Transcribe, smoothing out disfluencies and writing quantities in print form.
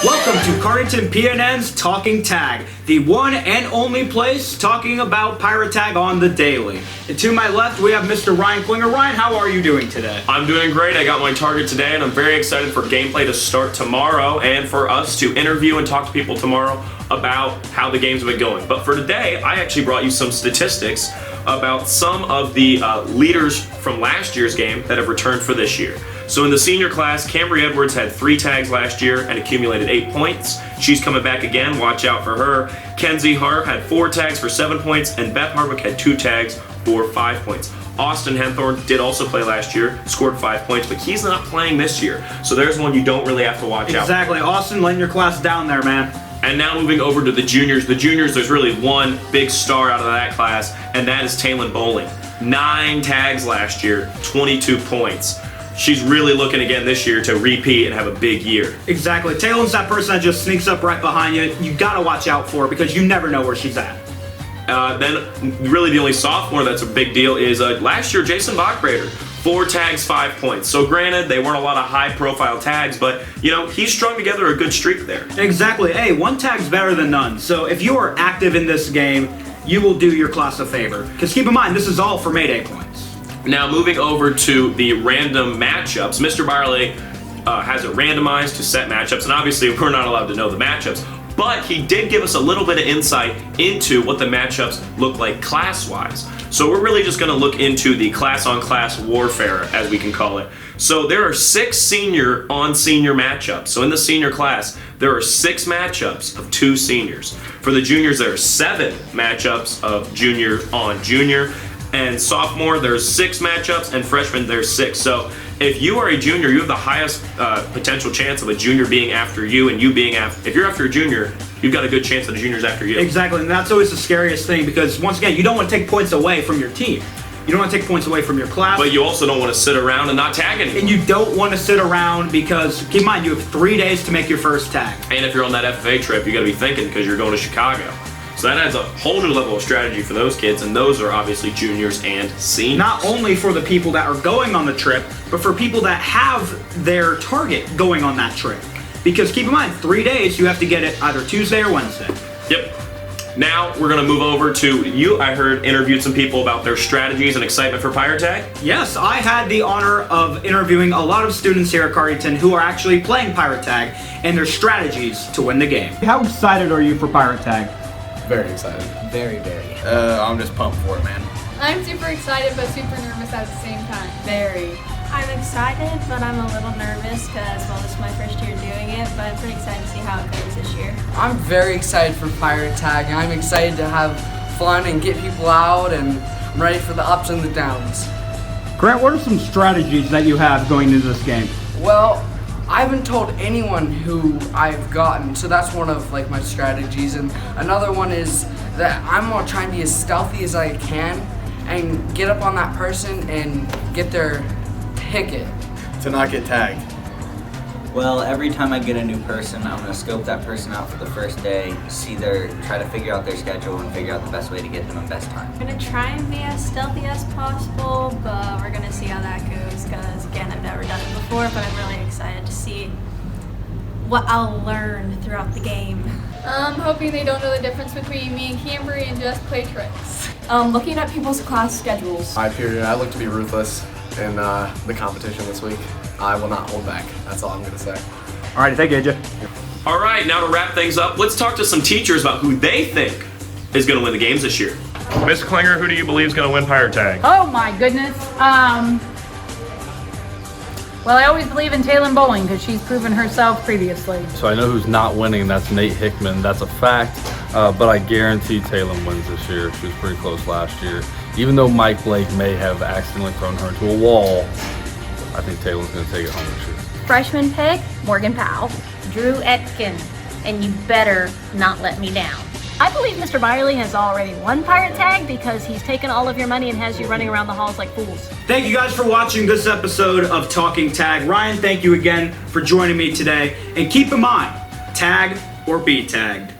Welcome to Cardington PNN's Talking Tag, the one and only place talking about pirate tag on the daily. And to my left, we have Mr. Ryan Klinger. Ryan, how are you doing today? I'm doing great. I got my target today, and I'm very excited for gameplay to start tomorrow and for us to interview and talk to people tomorrow about how the game's been going. But for today, I actually brought you some statistics about some of the leaders from last year's game that have returned for this year. So in the senior class, Cambry Edwards had 3 tags last year and accumulated 8 points. She's coming back again, watch out for her. Kenzie Hart had 4 tags for 7 points, and Beth Hardwick had 2 tags for 5 points. Austin Henthorne did also play last year, scored 5 points, but he's not playing this year. So there's one you don't really have to watch out for. Exactly, Austin, letting your class down there, man. And now moving over to the juniors. The juniors, there's really one big star out of that class, and that is Taylin Bowling. 9 tags last year, 22 points. She's really looking again this year to repeat and have a big year. Exactly. Taylin's that person that just sneaks up right behind you. You gotta watch out for her because you never know where she's at. Then really the only sophomore that's a big deal is last year Jason Bachbraider. 4 tags, 5 points. So granted, they weren't a lot of high-profile tags, but, you know, he strung together a good streak there. Exactly. Hey, 1 tag's better than none. So if you are active in this game, you will do your class a favor. Because keep in mind, this is all for Mayday points. Now, moving over to the random matchups, Mr. Byerly has it randomized to set matchups, and obviously we're not allowed to know the matchups, but he did give us a little bit of insight into what the matchups look like class-wise. So we're really just going to look into the class-on-class warfare, as we can call it. So there are 6 senior-on-senior matchups. So in the senior class, there are 6 matchups of 2 seniors. For the juniors, there are 7 matchups of junior-on-junior. And sophomore, there's 6 matchups, and freshman, there's 6. So if you are a junior, you have the highest potential chance of a junior being after you, and you being after. If you're after a junior, you've got a good chance that a junior's after you. Exactly, and that's always the scariest thing because once again, you don't want to take points away from your team. You don't want to take points away from your class. But you also don't want to sit around and not tag anyone. And you don't want to sit around because, keep in mind, you have 3 days to make your first tag. And if you're on that FFA trip, you got to be thinking because you're going to Chicago. So that adds a whole new level of strategy for those kids, and those are obviously juniors and seniors. Not only for the people that are going on the trip, but for people that have their target going on that trip. Because keep in mind, 3 days, you have to get it either Tuesday or Wednesday. Yep. Now we're going to move over to you. I heard interviewed some people about their strategies and excitement for Pirate Tag. Yes, I had the honor of interviewing a lot of students here at Cardington who are actually playing Pirate Tag and their strategies to win the game. How excited are you for Pirate Tag? Very excited. Very, very. I'm just pumped for it, man. I'm super excited but super nervous at the same time. Very. I'm excited, but I'm a little nervous because, well, this is my first year doing it, but I'm pretty excited to see how it goes this year. I'm very excited for Pirate Tag. I'm excited to have fun and get people out, and I'm ready for the ups and the downs. Grant, what are some strategies that you have going into this game? Well, I haven't told anyone who I've gotten, so that's one of like my strategies. And another one is that I'm gonna try and be as stealthy as I can and get up on that person and get their ticket. To not get tagged. Well, every time I get a new person, I'm gonna scope that person out for the first day, try to figure out their schedule and figure out the best way to get them in best time. I'm gonna try and be as stealthy as possible, but we're gonna see how that goes because, again, I've never done it before, but I'm really excited to see what I'll learn throughout the game. I'm hoping they don't know the difference between me and Cambry and just play tricks. Looking at people's class schedules. I look to be ruthless in the competition this week. I will not hold back. That's all I'm going to say. All right, thank you, AJ. All right, now to wrap things up, let's talk to some teachers about who they think is going to win the games this year. Ms. Klinger, who do you believe is going to win Pirate Tag? Oh my goodness. Well, I always believe in Taylin Bowling because she's proven herself previously. So I know who's not winning, and that's Nate Hickman. That's a fact, but I guarantee Taylin wins this year. She was pretty close last year. Even though Mike Blake may have accidentally thrown her into a wall, I think Taylin's going to take it home this year. Freshman pick, Morgan Powell. Drew Etkin, and you better not let me down. I believe Mr. Byerly has already won Pirate Tag because he's taken all of your money and has you running around the halls like fools. Thank you guys for watching this episode of Talking Tag. Ryan, thank you again for joining me today. And keep in mind, tag or be tagged.